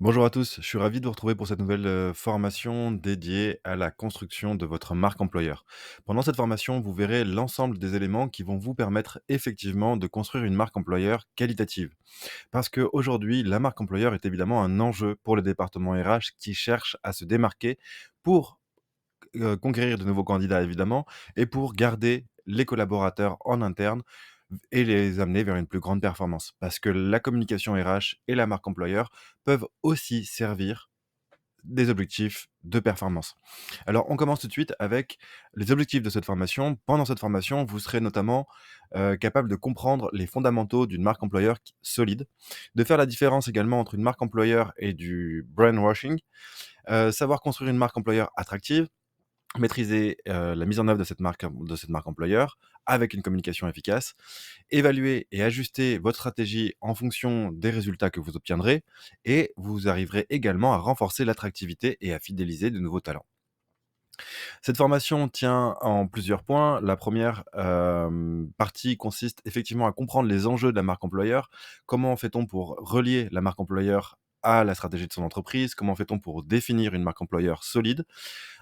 Bonjour à tous, je suis ravi de vous retrouver pour cette nouvelle formation dédiée à la construction de votre marque employeur. Pendant cette formation, vous verrez l'ensemble des éléments qui vont vous permettre effectivement de construire une marque employeur qualitative. Parce qu'aujourd'hui, la marque employeur est évidemment un enjeu pour les départements RH qui cherchent à se démarquer pour conquérir de nouveaux candidats évidemment et pour garder les collaborateurs en interne et les amener vers une plus grande performance. Parce que la communication RH et la marque employeur peuvent aussi servir des objectifs de performance. Alors, on commence tout de suite avec les objectifs de cette formation. Pendant cette formation, vous serez notamment capable de comprendre les fondamentaux d'une marque employeur solide, de faire la différence également entre une marque employeur et du brainwashing, savoir construire une marque employeur attractive, maîtriser, la mise en œuvre de cette marque employeur avec une communication efficace, évaluer et ajuster votre stratégie en fonction des résultats que vous obtiendrez et vous arriverez également à renforcer l'attractivité et à fidéliser de nouveaux talents. Cette formation tient en plusieurs points. La première partie consiste effectivement à comprendre les enjeux de la marque employeur. Comment fait-on pour relier la marque employeur à la stratégie de son entreprise? Comment fait-on pour définir une marque employeur solide?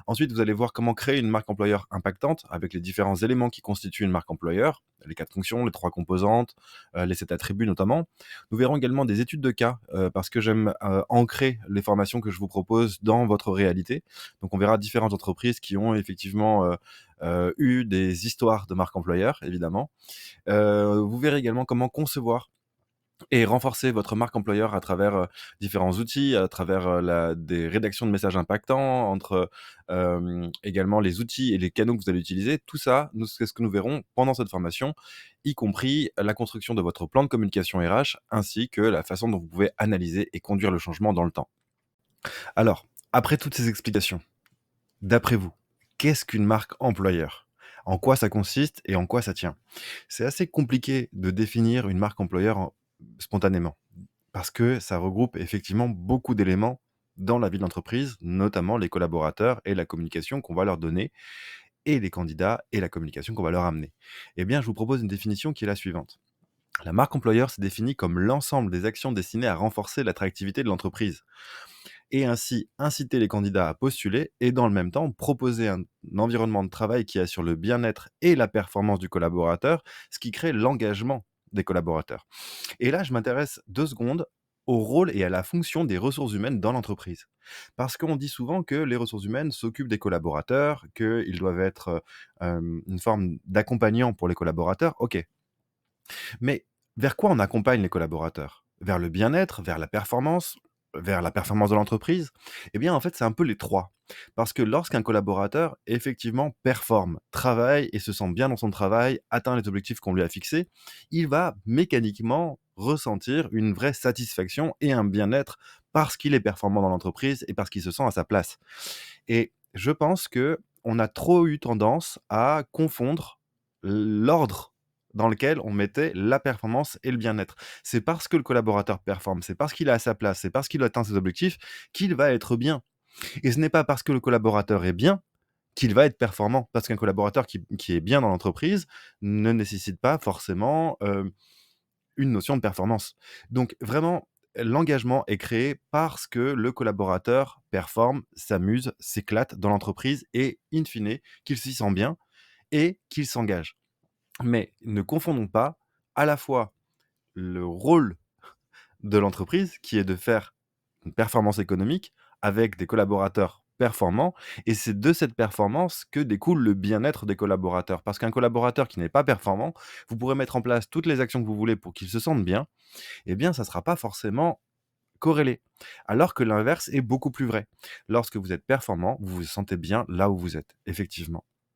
Ensuite, vous allez voir comment créer une marque employeur impactante avec les différents éléments qui constituent une marque employeur, les 4 fonctions, les 3 composantes, les 7 attributs notamment. Nous verrons également des études de cas, parce que j'aime, ancrer les formations que je vous propose dans votre réalité. Donc on verra différentes entreprises qui ont effectivement, eu des histoires de marque employeur, évidemment. Vous verrez également comment concevoir et renforcer votre marque employeur à travers, différents outils, à travers, la des rédactions de messages impactants, entre, également les outils et les canaux que vous allez utiliser. Tout ça, c'est ce que nous verrons pendant cette formation, y compris la construction de votre plan de communication RH, ainsi que la façon dont vous pouvez analyser et conduire le changement dans le temps. Alors, après toutes ces explications, d'après vous, qu'est-ce qu'une marque employeur? En quoi ça consiste et en quoi ça tient? C'est assez compliqué de définir une marque employeur spontanément. Parce que ça regroupe effectivement beaucoup d'éléments dans la vie de l'entreprise, notamment les collaborateurs et la communication qu'on va leur donner et les candidats et la communication qu'on va leur amener. Eh bien, je vous propose une définition qui est la suivante. La marque employeur se définit comme l'ensemble des actions destinées à renforcer l'attractivité de l'entreprise et ainsi inciter les candidats à postuler et dans le même temps proposer un environnement de travail qui assure le bien-être et la performance du collaborateur, ce qui crée l'engagement des collaborateurs. Et là, je m'intéresse 2 secondes au rôle et à la fonction des ressources humaines dans l'entreprise. Parce qu'on dit souvent que les ressources humaines s'occupent des collaborateurs, qu'ils doivent être, une forme d'accompagnant pour les collaborateurs, OK. Mais vers quoi on accompagne les collaborateurs? Vers le bien-être, vers la performance de l'entreprise? Eh bien, en fait, c'est un peu les 3. Parce que lorsqu'un collaborateur, effectivement, performe, travaille et se sent bien dans son travail, atteint les objectifs qu'on lui a fixés, il va mécaniquement ressentir une vraie satisfaction et un bien-être parce qu'il est performant dans l'entreprise et parce qu'il se sent à sa place. Et je pense que on a trop eu tendance à confondre l'ordre dans lequel on mettait la performance et le bien-être. C'est parce que le collaborateur performe, c'est parce qu'il est à sa place, c'est parce qu'il atteint ses objectifs qu'il va être bien. Et ce n'est pas parce que le collaborateur est bien qu'il va être performant. Parce qu'un collaborateur qui est bien dans l'entreprise ne nécessite pas forcément, une notion de performance. Donc vraiment, l'engagement est créé parce que le collaborateur performe, s'amuse, s'éclate dans l'entreprise et in fine, qu'il s'y sent bien et qu'il s'engage. Mais ne confondons pas à la fois le rôle de l'entreprise qui est de faire une performance économique avec des collaborateurs performants et c'est de cette performance que découle le bien-être des collaborateurs. Parce qu'un collaborateur qui n'est pas performant, vous pourrez mettre en place toutes les actions que vous voulez pour qu'il se sente bien, eh bien ça ne sera pas forcément corrélé. Alors que l'inverse est beaucoup plus vrai. Lorsque vous êtes performant, vous vous sentez bien là où vous êtes, effectivement.